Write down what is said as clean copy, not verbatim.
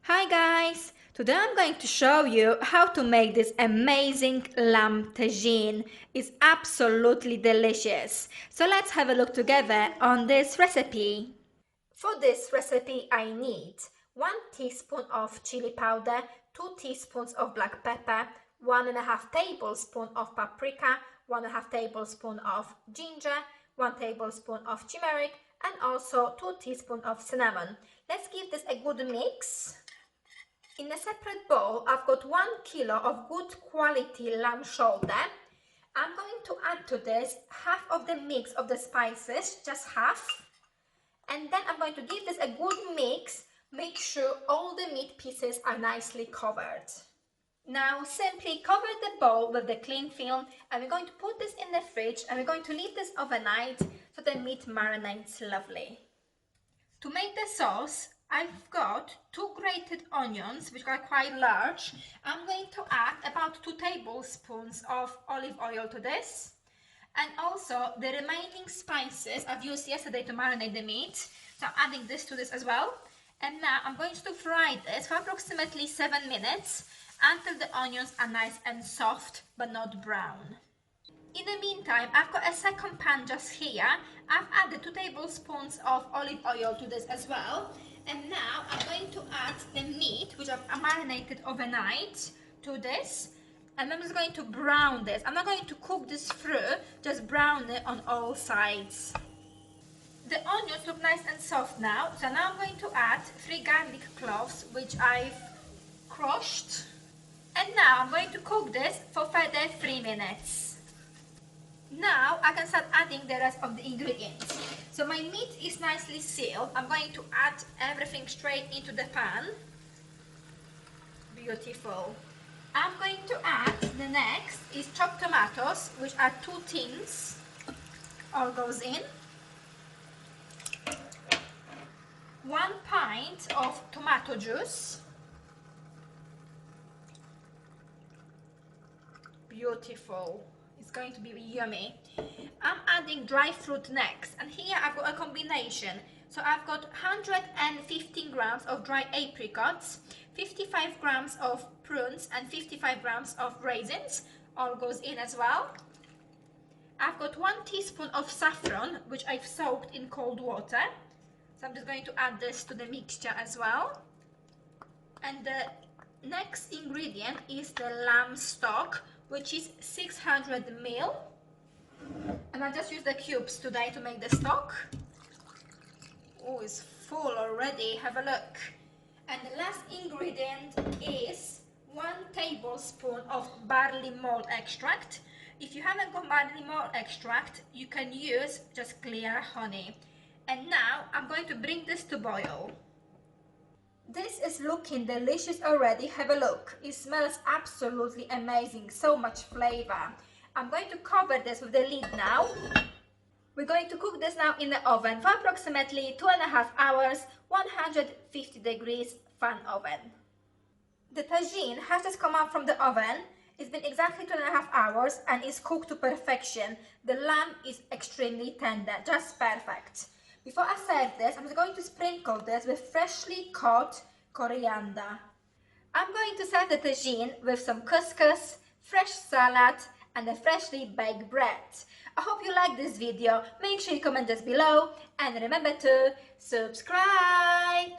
Hi guys! Today I'm going to show you how to make this amazing lamb tagine. It's absolutely delicious. So let's have a look together on this recipe. For this recipe I need 1 teaspoon of chili powder, 2 teaspoons of black pepper, 1.5 tablespoon of paprika, 1.5 tablespoon of ginger, 1 tablespoon of turmeric, and also 2 teaspoons of cinnamon. Let's give this a good mix. In a separate bowl, I've got 1 kilo of good quality lamb shoulder. I'm going to add to this half of the mix of the spices, just half. And then I'm going to give this a good mix. Make sure all the meat pieces are nicely covered. Now simply cover the bowl with the cling film and we're going to put this in the fridge and we're going to leave this overnight so the meat marinates lovely. To make the sauce, I've got 2 grated onions which are quite large. I'm going to add about 2 tablespoons of olive oil to this. And also the remaining spices I've used yesterday to marinate the meat. So I'm adding this to this as well. And now I'm going to fry this for approximately 7 minutes until the onions are nice and soft but not brown. In the meantime, I've got a second pan just here. I've added 2 tablespoons of olive oil to this as well. And now I'm going to add the meat which I've marinated overnight to this. And I'm just going to brown this. I'm not going to cook this through, just brown it on all sides. The onions look nice and soft now, so now I'm going to add 3 garlic cloves which I've crushed. And now I'm going to cook this for further 3 minutes. Now I can start adding the rest of the ingredients. So my meat is nicely sealed. I'm going to add everything straight into the pan. Beautiful. I'm going to add the next is chopped tomatoes, which are 2 tins. All goes in. 1 pint of tomato juice. Beautiful. It's going to be yummy. I'm adding dry fruit next, and here I've got a combination. So I've got 115 grams of dry apricots, 55 grams of prunes and 55 grams of raisins. All goes in as well. I've got 1 teaspoon of saffron, which I've soaked in cold water. So I'm just going to add this to the mixture as well. And the next ingredient is the lamb stock, which is 600 ml. And I just use the cubes today to make the stock. Oh, it's full already. Have a look. And the last ingredient is 1 tablespoon of barley malt extract. If you haven't got barley malt extract, you can use just clear honey. And now I'm going to bring this to boil. This is looking delicious already. Have a look. It smells absolutely amazing. So much flavor. I'm going to cover this with the lid now. We're going to cook this now in the oven for approximately 2.5 hours, 150 degrees fan oven. The tagine has just come out from the oven. It's been exactly 2.5 hours and is cooked to perfection. The lamb is extremely tender, just perfect. Before I serve this, I'm just going to sprinkle this with freshly cut coriander. I'm going to serve the tagine with some couscous, fresh salad, and a freshly baked bread. I hope you like this video. Make sure you comment this below and remember to subscribe.